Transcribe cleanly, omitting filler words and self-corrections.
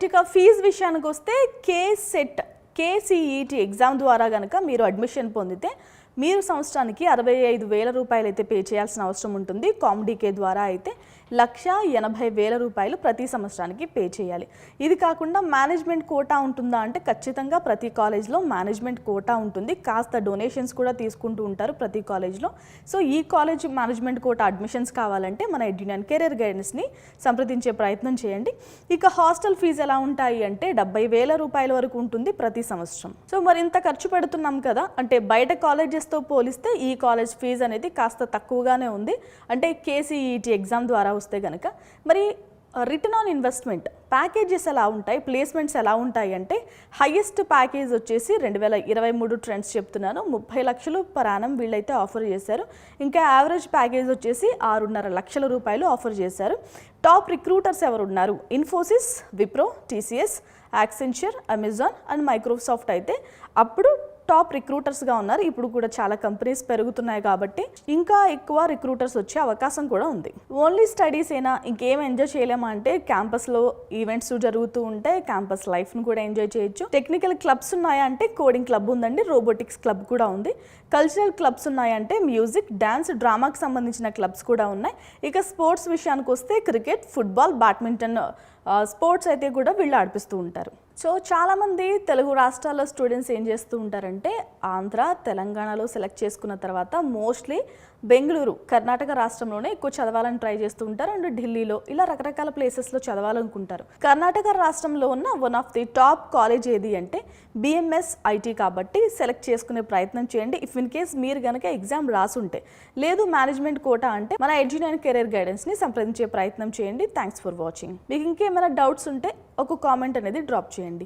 Next ఇక fee విషయానికి వస్తే కేసీఈటీ ఎగ్జామ్ ద్వారా కనుక మీరు అడ్మిషన్ పొందితే మీరు సంవత్సరానికి 65,000 రూపాయలు అయితే పే చేయాల్సిన అవసరం ఉంటుంది. కామ్డీకే ద్వారా అయితే 1,80,000 రూపాయలు ప్రతి సంవత్సరానికి పే చేయాలి. ఇది కాకుండా మేనేజ్మెంట్ కోటా ఉంటుందా అంటే ఖచ్చితంగా ప్రతి కాలేజ్లో మేనేజ్మెంట్ కోటా ఉంటుంది. కాస్త డొనేషన్స్ కూడా తీసుకుంటూ ఉంటారు ప్రతి కాలేజ్లో. సో ఈ కాలేజ్ మేనేజ్మెంట్ కోటా అడ్మిషన్స్ కావాలంటే మన ఎడ్యునియన్ కెరీర్ గైడెన్స్ని సంప్రదించే ప్రయత్నం చేయండి. ఇక హాస్టల్ ఫీజు ఎలా ఉంటాయి అంటే 70,000 రూపాయల వరకు ఉంటుంది ప్రతి సంవత్సరం. సో మరి ఇంత ఖర్చు పెడుతున్నాం కదా, అంటే బయట కాలేజెస్తో పోలిస్తే ఈ కాలేజ్ ఫీజు అనేది కాస్త తక్కువగానే ఉంది. అంటే కేసీఈటీ ఎగ్జామ్ ద్వారా వస్తే కనుక మరి రిటర్న్ ఆన్ ఇన్వెస్ట్మెంట్ ప్యాకేజెస్ ఎలా ఉంటాయి, ప్లేస్మెంట్స్ ఎలా ఉంటాయి అంటే హైయెస్ట్ ప్యాకేజ్ వచ్చేసి 2023 ట్రెండ్స్ చెప్తున్నాను, 30 లక్షలు పర్ యానం వీళ్ళైతే ఆఫర్ చేశారు. ఇంకా యావరేజ్ ప్యాకేజ్ వచ్చేసి 6.5 లక్షల రూపాయలు ఆఫర్ చేశారు. టాప్ రిక్రూటర్స్ ఎవరున్నారు? Infosys, Wipro, TCS, Accenture, Amazon and Microsoft అయితే అప్పుడు టాప్ రిక్రూటర్స్గా ఉన్నారు. ఇప్పుడు కూడా చాలా కంపెనీస్ పెరుగుతున్నాయి కాబట్టి ఇంకా ఎక్కువ రిక్రూటర్స్ వచ్చే అవకాశం కూడా ఉంది. ఓన్లీ స్టడీస్ అయినా ఇంకేం ఎంజాయ్ చేయలేమా అంటే క్యాంపస్లో ఈవెంట్స్ జరుగుతూ ఉంటాయి, క్యాంపస్ లైఫ్ను కూడా ఎంజాయ్ చేయొచ్చు. టెక్నికల్ క్లబ్స్ ఉన్నాయా అంటే కోడింగ్ క్లబ్ ఉందండి, రోబోటిక్స్ క్లబ్ కూడా ఉంది. కల్చరల్ క్లబ్స్ ఉన్నాయంటే మ్యూజిక్, డ్యాన్స్, డ్రామాకి సంబంధించిన క్లబ్స్ కూడా ఉన్నాయి. ఇక స్పోర్ట్స్ విషయానికి వస్తే క్రికెట్, ఫుట్బాల్, బ్యాడ్మింటన్ స్పోర్ట్స్ అయితే కూడా వీళ్ళు ఆడిపిస్తూ ఉంటారు. సో చాలామంది తెలుగు రాష్ట్రాల్లో స్టూడెంట్స్ ఏం చేస్తూ ఉంటారంటే ఆంధ్ర, తెలంగాణలో సెలెక్ట్ చేసుకున్న తర్వాత మోస్ట్లీ బెంగళూరు, కర్ణాటక రాష్ట్రంలోనే ఎక్కువ చదవాలని ట్రై చేస్తూ ఉంటారు. అండ్ ఢిల్లీలో ఇలా రకరకాల ప్లేసెస్లో చదవాలనుకుంటారు. కర్ణాటక రాష్ట్రంలో ఉన్న one of the top college ఏది అంటే బిఎంఎస్ ఐటీ కాబట్టి సెలెక్ట్ చేసుకునే ప్రయత్నం చేయండి. ఇఫ్ ఇన్ కేస్ మీరు కనుక ఎగ్జామ్ రాసుంటే, లేదు మేనేజ్మెంట్ కోటా అంటే మన ఎడ్యునియన్ కెరీర్ గైడెన్స్ని సంప్రదించే ప్రయత్నం చేయండి. Thanks for watching. మీకు ఇంకేమైనా డౌట్స్ ఉంటే ఒక కామెంట్ అనేది డ్రాప్ చేయండి.